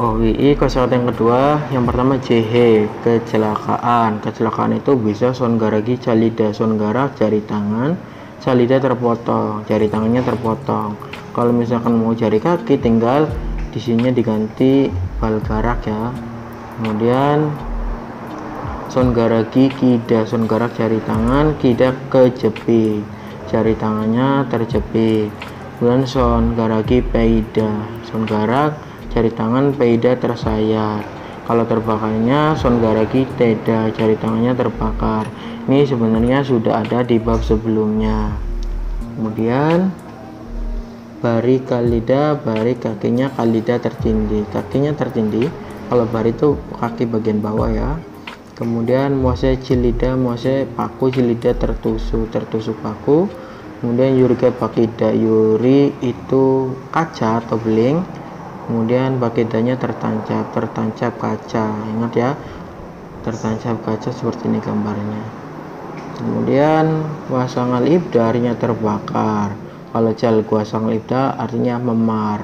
OWI kosakata yang kedua, yang pertama JH, kecelakaan itu bisa songaragi calida, songarak jari tangan, calida terpotong, jari tangannya terpotong. Kalau misalkan mau jari kaki tinggal di sini diganti balgarak ya. Kemudian songaragi kida, songarak jari tangan, kida kejepit, jari tangannya terjepit. Kemudian songaragi peida, songarak jari tangan, peida tersayat. Kalau terbakarnya songaragi teda, jari tangannya terbakar. Ini sebenarnya sudah ada di bab sebelumnya. Kemudian bari kalida, bari kakinya, kalida tertindih, kakinya tertindih. Kalau bari itu kaki bagian bawah ya. Kemudian mose cilida, mose paku, cilida tertusuk paku. Kemudian yurika pakida, yuri itu kaca atau beling. Kemudian bakidanya tertancap kaca, ingat ya, tertancap kaca seperti ini gambarnya. Kemudian wasangal ibda artinya terbakar. Kalau jal wasangal ibda artinya memar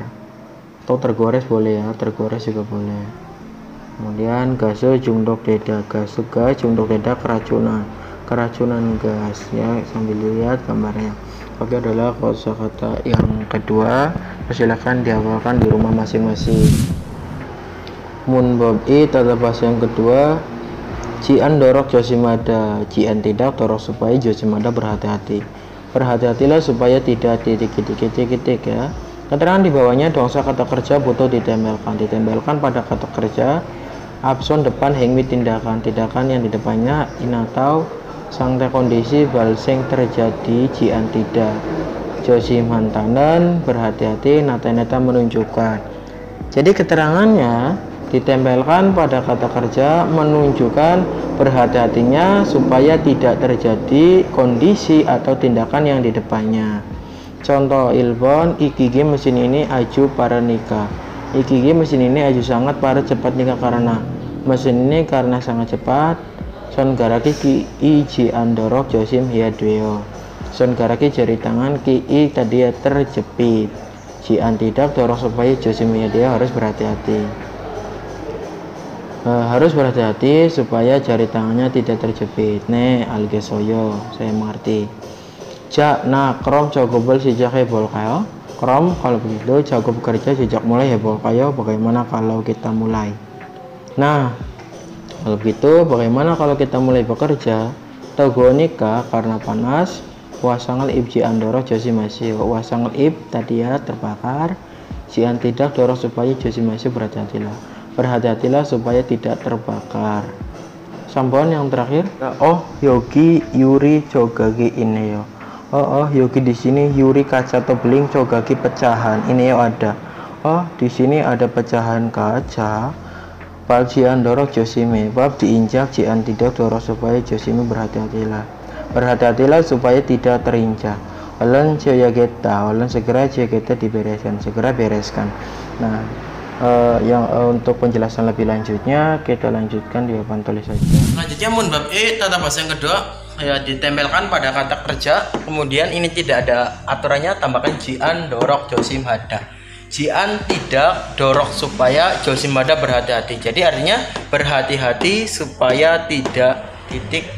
atau tergores boleh ya, tergores juga boleh. Kemudian gaso jungdok deda, gaso gas jungdok deda keracunan gas ya, sambil lihat gambarnya. Oke, adalah kosakata yang kedua. Silakan dihafalkan di rumah masing-masing. Mun bab tata bahasa yang kedua, jian dorok josimada, jian tidak dorok supaya josimada berhati-hati. Berhati-hatilah supaya tidak titik ya. Keterangan di bawahnya dongsa kata kerja butuh ditempelkan pada kata kerja abson depan hengwi tindakan yang di depannya inatau sangte kondisi balsing terjadi jian tidak josim hantanan berhati-hati, nata menunjukkan. Jadi keterangannya ditempelkan pada kata kerja menunjukkan berhati-hatinya supaya tidak terjadi kondisi atau tindakan yang di depannya. Contoh ilbon, ikigi mesin ini aju para nikah. Ikigi mesin ini aju sangat para cepat nikah karena mesin ini karena sangat cepat. Son garaki ki iji andorok josim hiadweo. Son garaki jari tangan ki i tadi terjepit. Jian tidak dorong supaya josim hiadweo harus berhati-hati. Harus berhati-hati supaya jari tangannya tidak terjepit. Algesoyo, saya mengerti. Krom cagobel sejak hebol kayo. Krom kalau begitu jago bekerja sejak mulai hebol kayo. Bagaimana kalau kita mulai? Nah, kalau begitu bagaimana kalau kita mulai bekerja? Togonika karena panas. Wasangal ibji andoro josi masih. Wasangal ib tadi ya terbakar. Jian tidak dorong supaya josi masih berhati-hatilah. Berhati-hatilah supaya tidak terbakar. Sambon yang terakhir. Yogi yuri jogagi ini yo. Yogi di sini yuri kaca atau beling jogagi pecahan. Ini yo ada. Di sini ada pecahan kaca. Bal jian dorong josime. Bab diinjak jian tidak dorong supaya josime berhati-hatilah. Berhati-hatilah supaya tidak terinjak. Olen jayageta, olen segera jayageta dibereskan, segera bereskan. Nah, untuk penjelasan lebih lanjutnya kita lanjutkan di papan tulis saja. Selanjutnya mun bab tata bahasa yang kedua ya ditempelkan pada kata kerja. Kemudian ini tidak ada aturannya, tambahkan jian dorok josim hada. Jian tidak dorok supaya josim hada berhati-hati. Jadi artinya berhati-hati supaya tidak titik.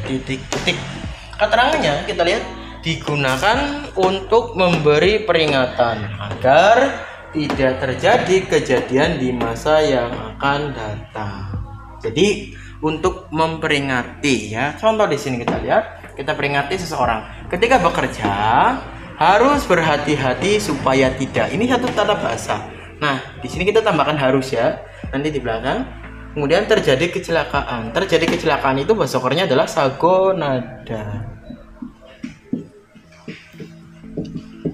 Keterangannya kita lihat digunakan untuk memberi peringatan agar tidak terjadi kejadian di masa yang akan datang. Jadi untuk memperingati ya. Contoh di sini kita lihat, kita peringati seseorang ketika bekerja harus berhati-hati supaya tidak. Ini satu tata bahasa. Nah, di sini kita tambahkan harus ya. Nanti di belakang. Kemudian terjadi kecelakaan. Terjadi kecelakaan itu bahasa Koreanya adalah sagonada.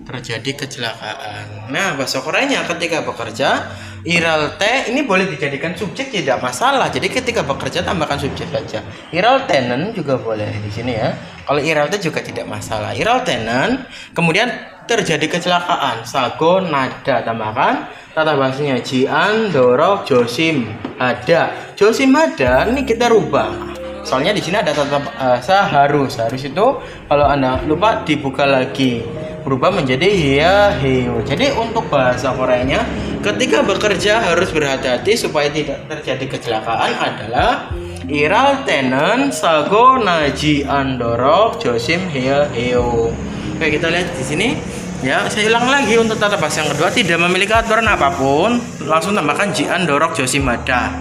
Terjadi kecelakaan. Nah, bahasa Koreanya ketika bekerja, iralte ini boleh dijadikan subjek tidak masalah. Jadi ketika bekerja tambahkan subjek saja. Iraltenen juga boleh di sini ya. Kalau iralte juga tidak masalah. Iraltenen, kemudian terjadi kecelakaan. Sagonada tambahkan tata bahasanya jian dorok josim ada. Josim ada ini kita rubah. Soalnya di sini ada tata bahasa harus. Harus itu kalau Anda lupa dibuka lagi. berubah menjadi hea heo. Jadi untuk bahasa Koreanya ketika bekerja harus berhati-hati supaya tidak terjadi kecelakaan adalah iral tenen sago naji andorok josim hea heo. Oke, kita lihat di sini. Ya, saya ulang lagi untuk tata bahasa yang kedua, tidak memiliki aturan apapun, langsung tambahkan jian dorok josim hada.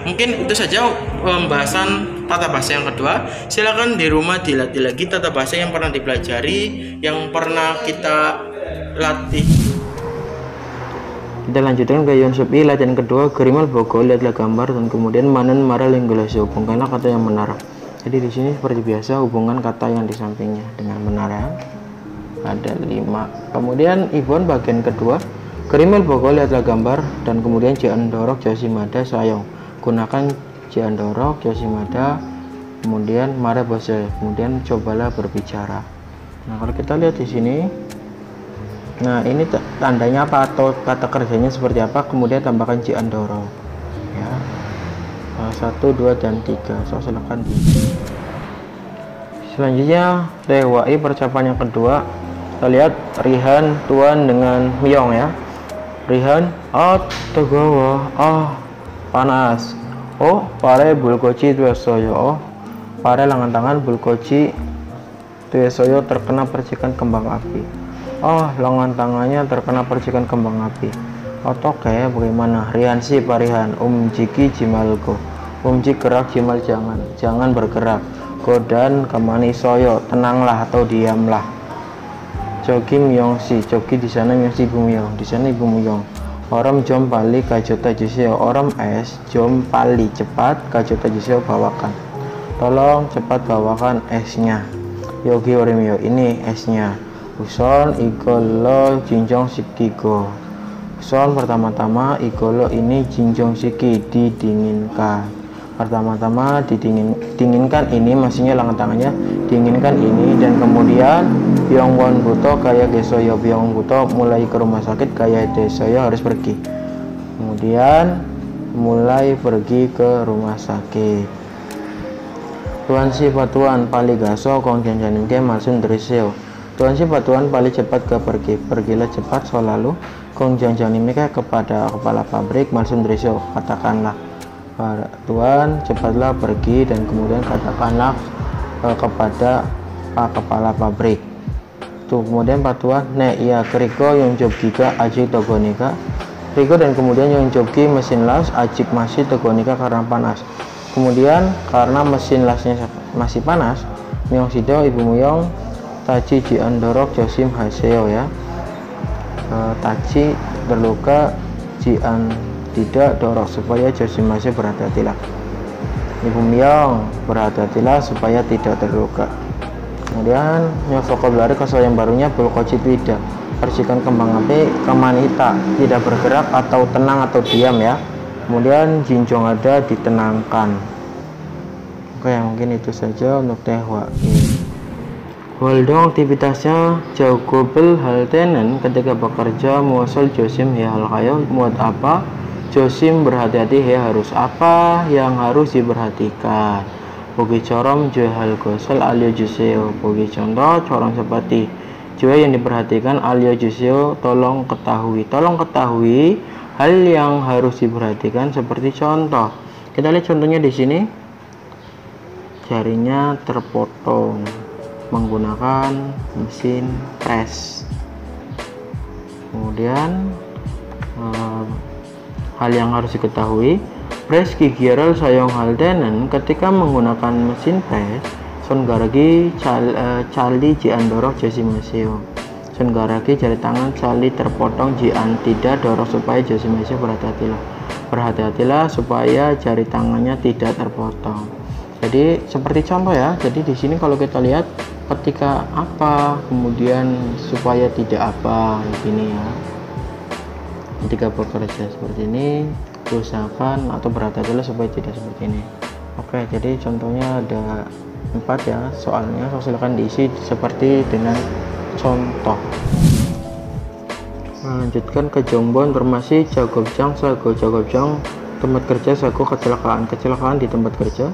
Mungkin itu saja pembahasan tata bahasa yang kedua. Silakan di rumah dilatih lagi tata bahasa yang pernah dipelajari, yang pernah kita latih. Kita lanjutkan ke Yon Supi latihan kedua. Gerimal Bogo, lihatlah gambar dan kemudian manen mara linggelasi, hubungkanlah kata yang menara. Jadi di sini seperti biasa hubungan kata yang di sampingnya dengan menara. Ada 5. Kemudian Ibon bagian kedua. Gerimal Bogo, lihatlah gambar dan kemudian jian dorok josimada sayong. Gunakan jian dorok josimada, kemudian mara bose, kemudian cobalah berbicara. Nah, kalau kita lihat di sini, nah ini tandanya apa atau kata kerjanya seperti apa, kemudian tambahkan jian dorok ya. 1, 2 dan 3. So silakan di. Selanjutnya Rewai percakapan yang kedua. Kita lihat Rihan Tuan dengan Myong ya. Rihan, tegawa, panas. Pare bulkoci tuesoyo. Pare lengan tangan bulkoci tuesoyo terkena percikan kembang api. Lengan tangannya terkena percikan kembang api. Oke, bagaimana? Rihan si parihan, jiki jimalgo. Jik gerak, jimal jangan bergerak. Godan kemani soyo, tenanglah atau diamlah. Jogi Myong si, Jogi di sana Myong si Ibu Myong, di sana Ibu Myong. Orang jom pali kajota jiseo, orang es jom pali cepat kajota jiseo bawakan. Tolong cepat bawakan esnya. Yogi Orimyo, ini esnya. Uson igolo jinjong sikigo. Uson pertama-tama igolo ini jinjong siki didinginkan. Pertama-tama dinginkan ini, maksudnya lengan tangannya dinginkan ini, dan kemudian Byongwon buto kaya gesoyo, Byong buto mulai ke rumah sakit, kaya desoyo harus pergi, kemudian mulai pergi ke rumah sakit. Tuan si patuan pali gaso kong janjanin ke malsun driseo. Tuan si patuan pali cepat ke pergilah cepat selalu kong janjanin ke kepada kepala pabrik malsun driseo, katakanlah Tuan cepatlah pergi, dan kemudian katakanlah kepada Pak Kepala Pabrik. Kemudian Pak Tuan, iya keriko yang job giga ajik togonika. Riko dan kemudian yang jogi mesin las ajik masih togonika karena panas. Kemudian karena mesin lasnya masih panas, Myong sido Ibu Myong taji jian dorok josim haseo ya. Taji terluka, jian tidak dorok supaya josim masih berhati-hatilah. Ibu Myong berhati-hatilah supaya tidak terluka. Kemudian nyosokobelari kesal yang barunya bulkoci tidak percikan kembang api kemanita, tidak bergerak atau tenang atau diam ya. Kemudian jinjong ada ditenangkan. Oke, mungkin itu saja untuk Tehwa. Holdong aktivitasnya jauh gobel hal tenen ketika bekerja muasal josim ya hal kayo muat apa josim berhati-hati ya harus apa yang harus diperhatikan. Bogi corom jual gosel alio juseo. Bogi contoh corom seperti jual yang diperhatikan alio juseo tolong ketahui hal yang harus diperhatikan seperti contoh. Kita lihat contohnya di sini. Jarinya terpotong menggunakan mesin pres. Kemudian hal yang harus diketahui, pres gigiral sayong haldenen ketika menggunakan mesin pres songaragi cali jian dorok josimaseo. Songaragi jari tangan cali terpotong jian tidak dorok supaya josimaseo berhati-hatilah supaya jari tangannya tidak terpotong. Jadi seperti contoh ya. Jadi di sini kalau kita lihat ketika apa, kemudian supaya tidak apa, ini ya. Ketika bekerja seperti ini, usahakan atau berhati-hatilah supaya tidak seperti ini. Oke, jadi contohnya ada 4 ya soalnya, silakan diisi seperti dengan contoh. Lanjutkan ke Jongbon Permasi Jagobjang Sago Jagobjang tempat kerja Sago kecelakaan di tempat kerja.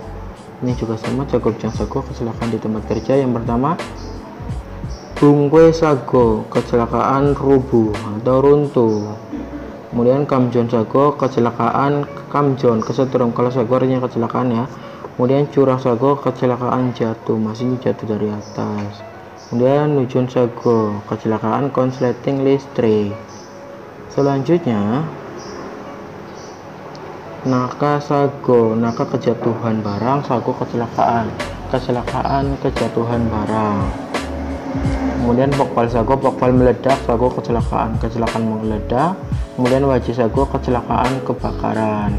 Ini juga sama Jagobjang Sago kecelakaan di tempat kerja. Yang pertama Bungkwe sago, kecelakaan rubuh atau runtuh. Kemudian kamjon sago, kecelakaan kamjon, kesetrum. Kalau sago artinya kecelakaan ya. Kemudian curah sago, kecelakaan jatuh, masih jatuh dari atas. Kemudian nujun sago, kecelakaan konsleting listrik. Selanjutnya naka sago, naka kejatuhan barang, sago kecelakaan kejatuhan barang. Kemudian pokpal sago, pokpal meledak, sago kecelakaan meledak. Kemudian wajib sago, kecelakaan kebakaran.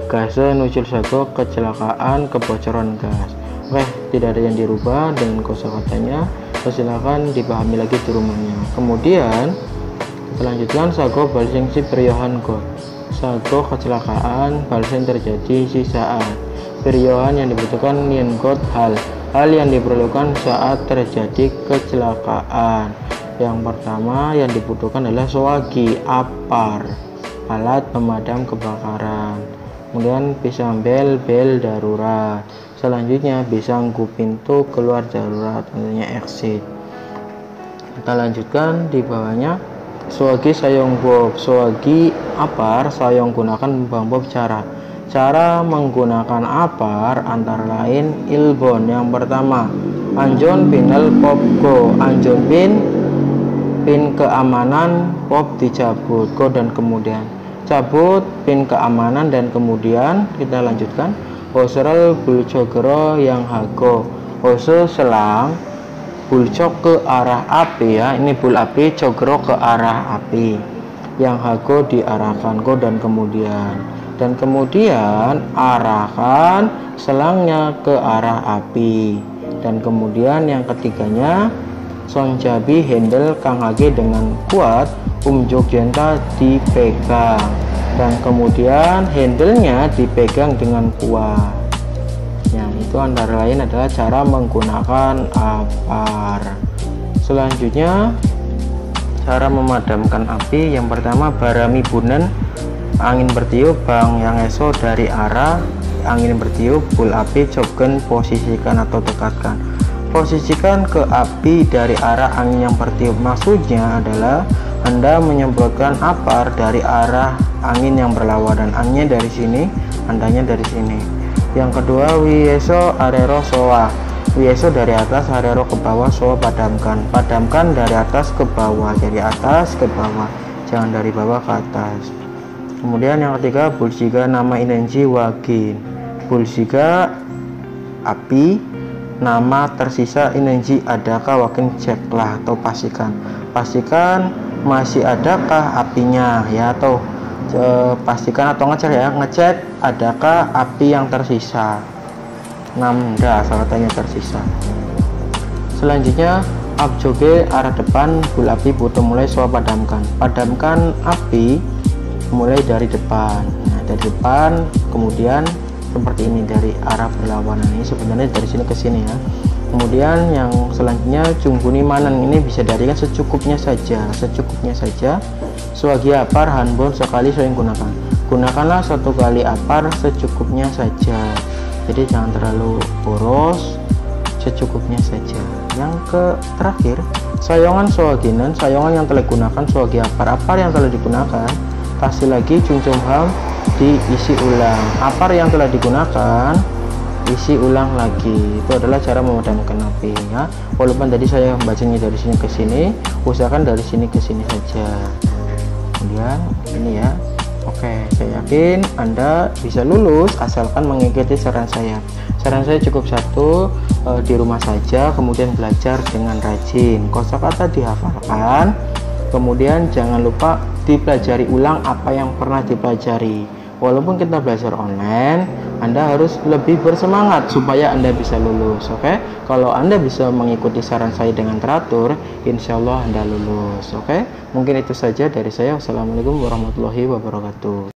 Gase nucul sago, kecelakaan kebocoran gas. Oke, tidak ada yang dirubah dengan kosakatanya. Silakan dipahami lagi di rumahnya. Kemudian selanjutnya sago balsing si peryohan god. Sago kecelakaan balsing terjadi si saat. Peryohan yang dibutuhkan yen god hal yang diperlukan saat terjadi kecelakaan. Yang pertama yang dibutuhkan adalah soagi, apar, alat pemadam kebakaran. Kemudian pisang bel darurat. Selanjutnya pisangku pintu keluar darurat, tentunya exit. Kita lanjutkan di bawahnya. Soagi sayong bob, soagi apar sayong gunakan bob cara menggunakan apar antara lain ilbon. Yang pertama anjon pinel popko, anjon pin keamanan, pop dicabut, go dan kemudian cabut pin keamanan dan kemudian. Kita lanjutkan. Hoserel bulcogero yang hago, hose selang bulcok ke arah api ya, ini bul api, cogero ke arah api, yang hago diarahkan, go dan kemudian arahkan selangnya ke arah api. Dan kemudian yang ketiganya sonjabi handle kang hage dengan kuat, jogjenta dipegang, dan kemudian handlenya dipegang dengan kuat. Ya, itu antara lain adalah cara menggunakan apar. Selanjutnya cara memadamkan api. Yang pertama barami bunen, angin bertiup bang yang eso dari arah angin bertiup, bul api cogen posisikan atau dekatkan. Posisikan ke api dari arah angin yang bertiup. Maksudnya adalah Anda menyemprotkan apar dari arah angin yang berlawanan. Anginnya dari sini, andanya dari sini. Yang kedua wieso arero soa. Wieso dari atas, arero ke bawah, soa padamkan. Padamkan dari atas ke bawah, dari atas ke bawah, jangan dari bawah ke atas. Kemudian yang ketiga bulsiga nama inenji wagin. Bulsiga api, nama tersisa inenji adakah wakin ceklah atau pastikan masih adakah apinya ya, atau pastikan atau ngecek ya, ngecek adakah api yang tersisa. Namda katanya tersisa. Selanjutnya abjoge arah depan, bul api butuh mulai soal padamkan api mulai dari depan. Nah, dari depan kemudian seperti ini dari arah berlawanan. Ini sebenarnya dari sini ke sini ya. Kemudian yang selanjutnya cungguni manan, ini bisa darikan secukupnya saja. Swagi apar hanbon sekali saya gunakanlah satu kali apar secukupnya saja. Jadi jangan terlalu boros, secukupnya saja. Yang terakhir sayongan swaginan, sayongan yang telah digunakan swagi apar yang telah digunakan kasih lagi cungcum ham diisi ulang. Apar yang telah digunakan isi ulang lagi. Itu adalah cara memadamkan api ya. Walaupun tadi saya bacanya dari sini ke sini, usahakan dari sini ke sini saja. Kemudian ini ya. Oke, saya yakin Anda bisa lulus asalkan mengikuti saran saya. Saran saya cukup satu, di rumah saja, kemudian belajar dengan rajin. Kosakata dihafalkan, kemudian jangan lupa dipelajari ulang apa yang pernah dipelajari. Walaupun kita belajar online, Anda harus lebih bersemangat supaya Anda bisa lulus. Oke, kalau Anda bisa mengikuti saran saya dengan teratur, insya Allah Anda lulus. Oke, mungkin itu saja dari saya. Wassalamualaikum warahmatullahi wabarakatuh.